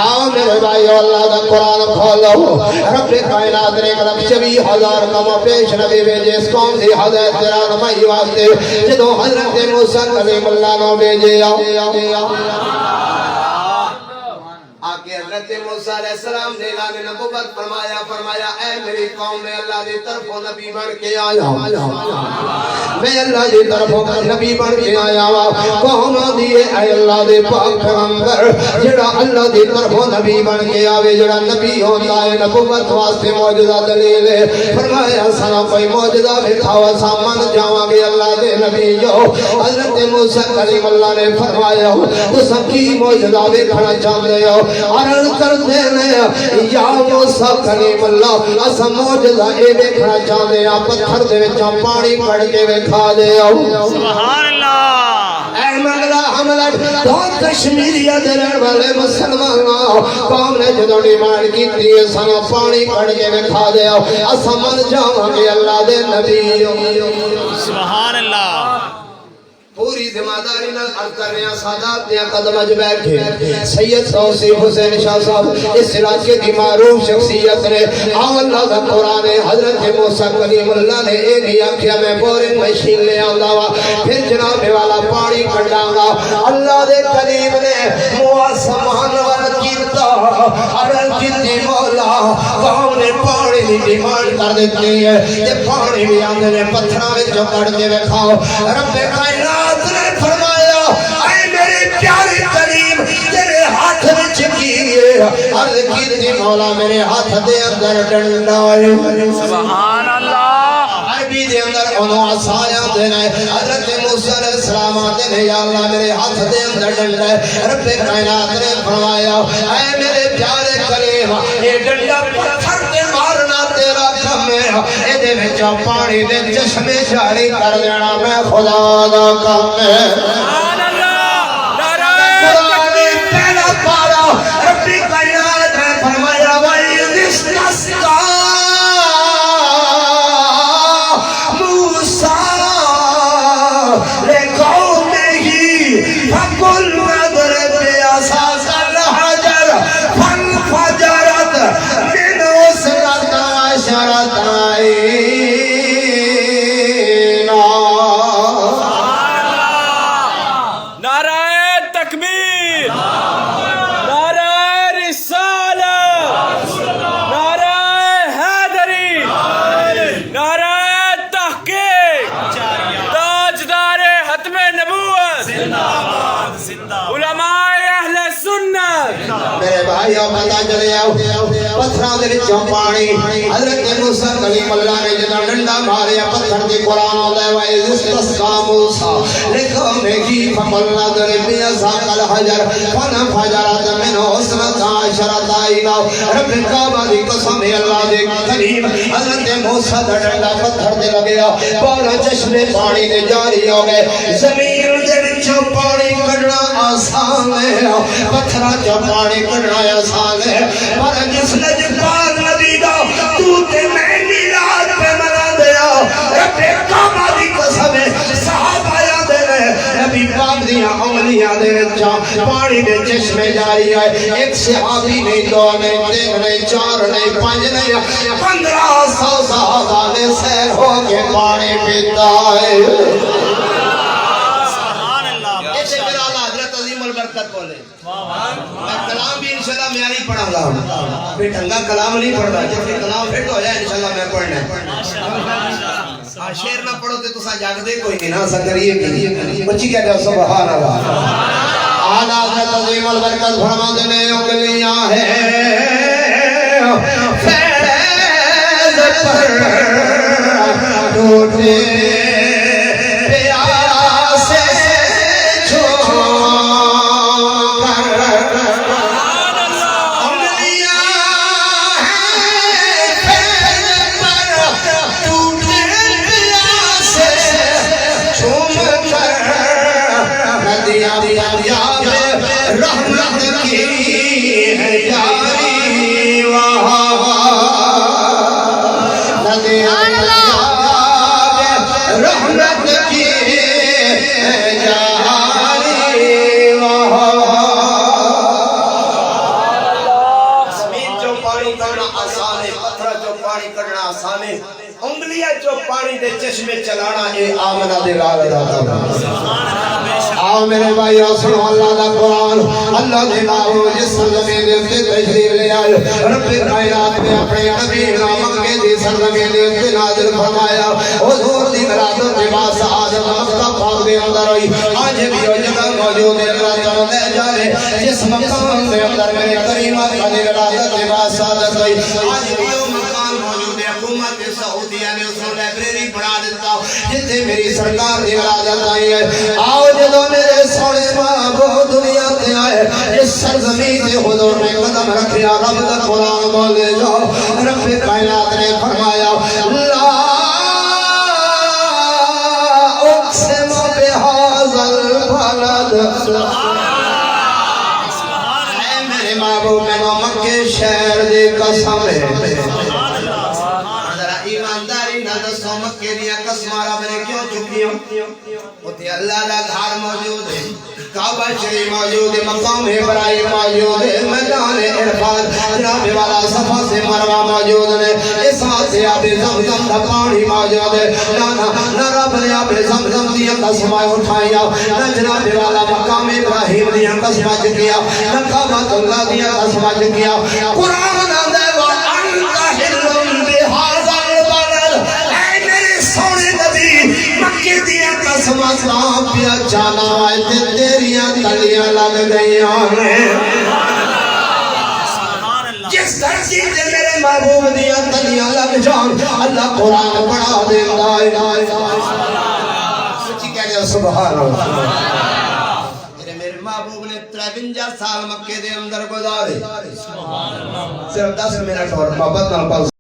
آؤ میرے بھائی اللہ دا قرآن کھولو رب کائنات نے قلب 24,000 کما پیش نبی بھیجے اس قوم دی حضرت رہنمائی واسطے جدو حضرت موسیٰ کلیم اللہ نو بھیجے آکے حضرت موسیٰ علیہ السلام نے اعلان نبوت فرمایا اے میری قوم میں اللہ دی طرفوں نبی بن کے آیا میں اللہ دی طرفوں نبی بن کے آیا کون دیئے اے اللہ دے پاک پیغمبر جڑا اللہ دی طرفوں نبی بن کے آوے جڑا نبی ہوتا ہے نبوت واسطے معجزہ دلیل ہے فرمایا سنا کوئی معجزہ دکھاؤ سامان جاواں گے اللہ دے نبی جو حضرت موسیٰ کلیم اللہ نے فرمایا تو سب کی معجزہ دیکھنا چاہتے ہو عرض کرتے ہیں یا موسیٰ کلیم اللہ اسا معجزہ اے دیکھنا چاہتے ہیں پتھر دے وچوں پانی کڑ کے کھا دے سبحان اللہ اے منگلا حملہ تو کشمیریہ دلن والے مسلمان قوم نے جدو ڈیمانڈ کی تھی سنا پانی کڑ کے کھا دے اسا من جاواں گے اللہ دے نبی سبحان اللہ پوری ذمہ-داری نال عرض کر رہے ہیں سادات دیا قدم اج بیٹھے سید توصیف حسین شاہ صاحب اس علاقے کی معروف شخصیت نے آؤ اللہ کا قرآن حضرت موسیٰ کلیم اللہ نے اے نہیں آکھیا میں بورنگ مشین لے آندا وا پھر جناب والا پانی کڈاں گا اللہ دے کریم نے مواسمان ور کیتا عرض کیتی مولا قوم نے پانی دی ڈیمانڈ کر دیتی ہے تے پانی بھی آندے نے پتھراں وچوں کڈ کے وکھاؤ رب کائنات نے فرمایا اے میرے پیارے کریم تیرے ہاتھ میں چکیے عرض کیتی مولا میرے ہاتھ دے اندر ڈنڈا ہے سبحان اللہ عربی دے اندر انہوں عصایاں دینا ہے حضرت موسیٰ علیہ السلام آتے ہیں یا اللہ میرے ہاتھ دے اندر ڈنڈا ہے رب کائنات نے فرمایا اے میرے پیارے کریم یہ ڈنڈا پتھر دے مارنا تیرا کم ہے اے دے وچوں پانی دے چشمے جاری کر دینا میں خدا دا کم ہے سبحان اللہ نعرہ قرآن پہلا پارا ربی کائنات نے فرمایا وَإِذِ اسْتَسْقَىٰ مُوسَىٰ لِقَوْمِهِ فَقُلْنَا اضْرِب بِّعَصَاكَ الْحَجَرَ فَانفَجَرَتْ مِنْهُ اثْنَتَا عَشْرَةَ عَيْنًا نعرہ تکبیر نعرہ رسالت نعرہ حیدری نعرہ تحقیق تاجدار ختم نبوت علماء اہل سنت میرے بھائی آؤ پتہ چلے آؤ پتھراں دے وچوں پانی حضرت موسیٰ کلیم اللہ نے جدوں ڈنڈا ماریا پتھر دی قرآن آندا ہے وَإِذِ اسْتَسْقَىٰ مُوسَىٰ لِقَوْمِهِ فَقُلْنَا اضْرِب بِّعَصَاكَ الْحَجَرَ فَانفَجَرَتْ مِنْهُ اثْنَتَا عَشْرَةَ عَيْنًا رب کعبہ دی قسم ہے اللہ دے کریم حضرت موسیٰ دا ڈنڈا پتھر تے لگیا بارہ چشمے پانی دے جاری ہو گئے زمین دے وچوں پانی کڈنا آسان ہے پتھراں چوں پانی کڈنا آسان ہے پر جس لجپال نبی دا تو تے میں میلاد پہ منا دیا رب کعبہ دی قسم ہے صحابہ یاد ہے نبی پاک دیاں انگلیاں دے وچوں پانی دے چشمے جاری آئے ایک صحابی نہیں دو نہیں تین نہیں چار نہیں پانچ نہیں 1500 صحابہ نے سیر ہو کے پانی پیتا ہے سبحان اللہ ایسے میرا اللہ حضرت عظیم البرکت بولے میں کلام بھی انشاءاللہ معیاری پڑھا گا پھر ڈھنگا کلام نہیں پڑھا جب کہ کلام فٹ ہو جائے انشاءاللہ میں پڑھنا ہے شعر نہ پڑھو تو تسا جاگ دے کوئی نہیں نہ سکریے بچی کہہ جاؤ سبحان اللہ آلہ حضرت عظیم البرکت فرما دینے انگلیاں ہیں فیض پر ٹوٹے رحمت کی ہے جاری وہاں کرنا آسان ہے پتھر چو پانی کڈنا آسان ہے انگلیاں چو پانی دے چشمے چلانا اے آمنہ دے لال دا آؤ میرے بھائی سنو اللہ دا قرآن اللہ دے ناؤ جس سرزمین دے اتے تشریف لے آئے رب کائنات نے اپنے نبی مکے دی سرزمین دے اتے نازل فرمایا حضور دی ولادت کے بعد سعادت مکہ پاک دے اندر ہوئی آج بھی وہ جگہ موجود ہے اللہ چلو لے جائے جس مقام دے اندر میرے کریمہ دی ولادت کے بعد سعادت ہوئی آج بھی وہ مکان موجود ہے حکومت سعودیہ نے اس نے لائبریری بنا دیتا جتنے میری سرکار دی ولادت آئی ہے آؤ جدو میرے سونے محبوب دنیا تے آئے اس سرزمین سے حضور نے قدم رکھیا رب دا قرآن بولے جاؤ رب کائنات نے فرمایا لا اقسم بهذا البلد اے میرے محبوب میں مکے شہر دی قسم ہے ایمانداری نہ دسو مکے دیا قسماں رب نے کیوں چکی ہوتی اللہ دا گھر موجود ہے کعبہ شریف موجود ہے مقام ابراہیم موجود ہے میدان عرفات جناب والا صفا سے مروہ موجود ہے اس سے آب زمزم کا پانی موجود ہے نہ رب نے آب زمزم دیا قسماں اٹھائیا نہ جناب والا مقام ابراہیم دیا قسماں چکیا نہ کعبہ اللہ دیا قسماں چکیا قرآن نہ دے وَأَنْتَ حِلٌّ بِهَذَا مکے دیا قسماں سام پیا جانا آئے تے تیریاں تلیاں لگ گئیاں ہیں جس دھرتی تے میرے محبوب دیا تلیاں لگ جان اللہ قرآن پڑھا دے سچی کہہ لیا سبحان اللہ میرے محبوب نے 53 سال مکے دے اندر گزارے صرف 10 منٹ اور محبت نہ